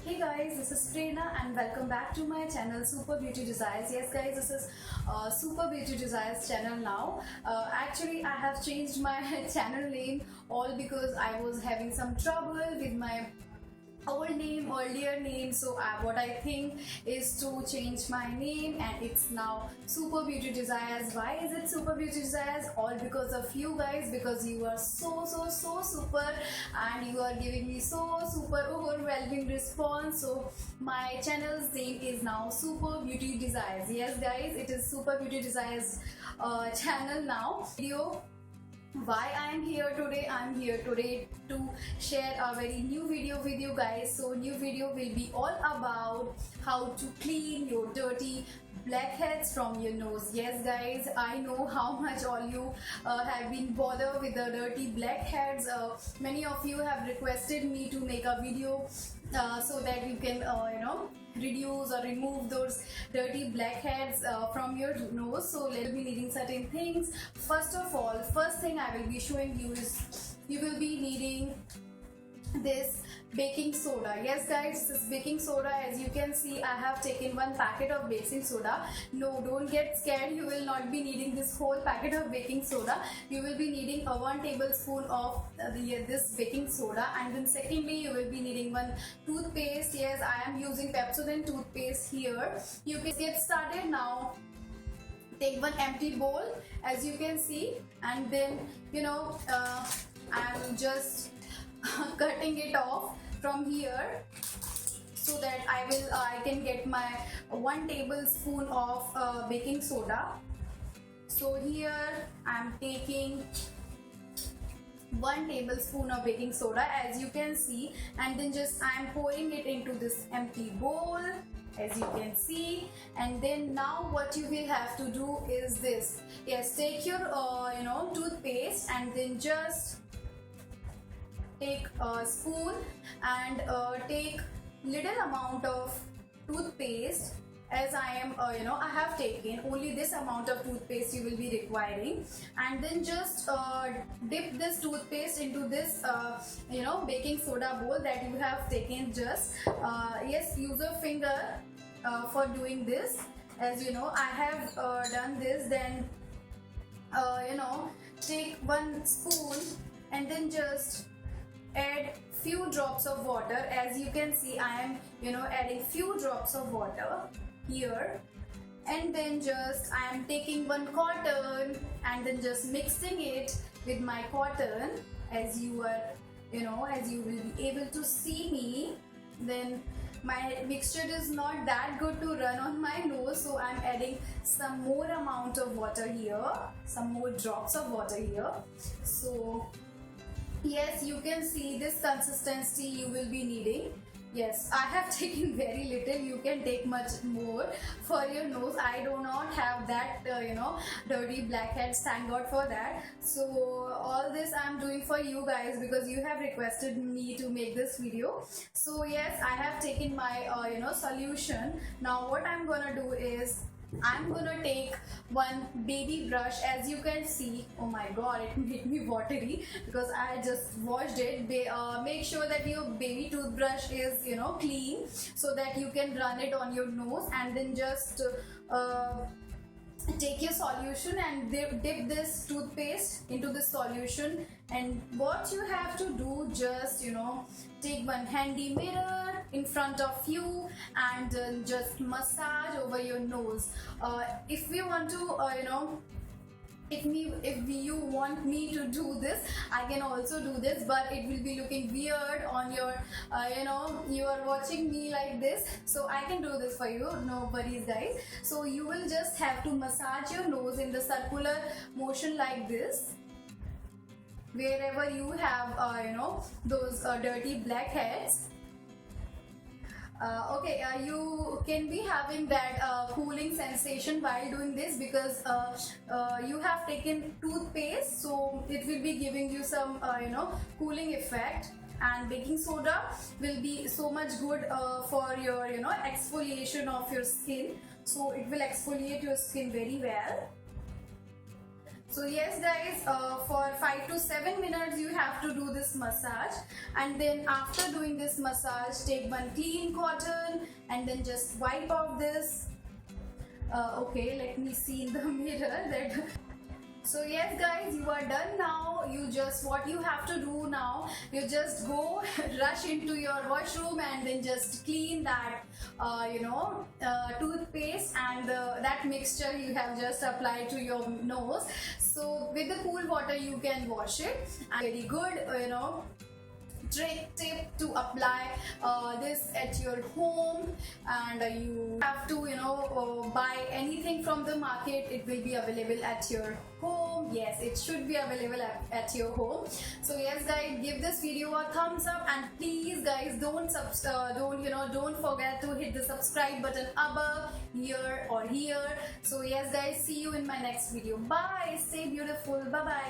Hey guys, this is Prerna and welcome back to my channel Super Beauty Desires. Yes guys, this is Super Beauty Desires channel now. Actually, I have changed my channel name all because I was having some trouble with my earlier name. So what I think is to change my name, and it's now Super Beauty Desires. Why is it Super Beauty Desires? All because of you guys, because you are so super, and you are giving me so super overwhelming response. So my channel's name is now Super Beauty Desires. Yes guys, it is Super Beauty Desires channel now. Video why I am here today. I'm here today to share a very new video with you guys. So new video will be all about how to clean your dirty blackheads from your nose. Yes guys, I know how much all you have been bothered with the dirty blackheads. Many of you have requested me to make a video so that you can reduce or remove those dirty blackheads from your nose. So let's be needing certain things. First of all, first thing I will be showing you is you will be needing this baking soda. Yes guys, this baking soda, as you can see, I have taken one packet of baking soda. No, don't get scared, you will not be needing this whole packet of baking soda. You will be needing a 1 tablespoon of this baking soda, and then secondly you will be needing one toothpaste. Yes, I am using Pepsodent toothpaste here. You can get started now. Take one empty bowl, as you can see, and then I'm just cutting it off from here so that I can get my 1 tablespoon of baking soda. So here I'm taking 1 tablespoon of baking soda, as you can see, and then just I'm pouring it into this empty bowl, as you can see. And then now what you will have to do is this. Yes, take your toothpaste, and then just take a spoon and take little amount of toothpaste, as I am I have taken only this amount of toothpaste you will be requiring. And then just dip this toothpaste into this baking soda bowl that you have taken. Just yes, use your finger for doing this. As you know, I have done this. Then take 1 spoon and then just add few drops of water. As you can see, I am adding few drops of water here, and then just I am taking 1 cotton and then just mixing it with my cotton, as you are as you will be able to see me. Then my mixture is not that good to run on my nose, so I'm adding some more amount of water here, some more drops of water here. So yes, you can see this consistency you will be needing. Yes, I have taken very little. You can take much more for your nose. I do not have that dirty blackheads, thank God for that. So all this I'm doing for you guys because you have requested me to make this video. So yes, I have taken my solution. Now what I'm gonna do is I'm gonna take 1 baby brush. As you can see, oh my god, it made me watery because I just washed it. Make sure that your baby toothbrush is clean so that you can run it on your nose, and then just take your solution and dip this toothpaste into the solution. And what you have to do, just take 1 handy mirror in front of you and just massage over your nose. If you want to if you want me to do this, I can also do this, but it will be looking weird on your you are watching me like this. So I can do this for you, no worries guys. So you will just have to massage your nose in the circular motion like this, wherever you have those dirty blackheads. You can be having that cooling sensation while doing this because you have taken toothpaste, so it will be giving you some cooling effect. And baking soda will be so much good for your exfoliation of your skin, so it will exfoliate your skin very well. So yes guys, for 5 to 7 minutes you have to do this massage, and then after doing this massage, take one clean cotton and then just wipe off this. Okay, let me see in the mirror that. So yes guys, you are done now. You just, what you have to do now, you just go rush into your washroom and then just clean that toothpaste and that mixture you have just applied to your nose. So with the cool water you can wash it, and very good tip to apply this at your home. And you have to buy anything from the market, it will be available at your home. Yes, it should be available at your home. So yes guys, give this video a thumbs up, and please guys don't forget to hit the subscribe button above here or here. So yes guys, see you in my next video. Bye, stay beautiful, bye bye.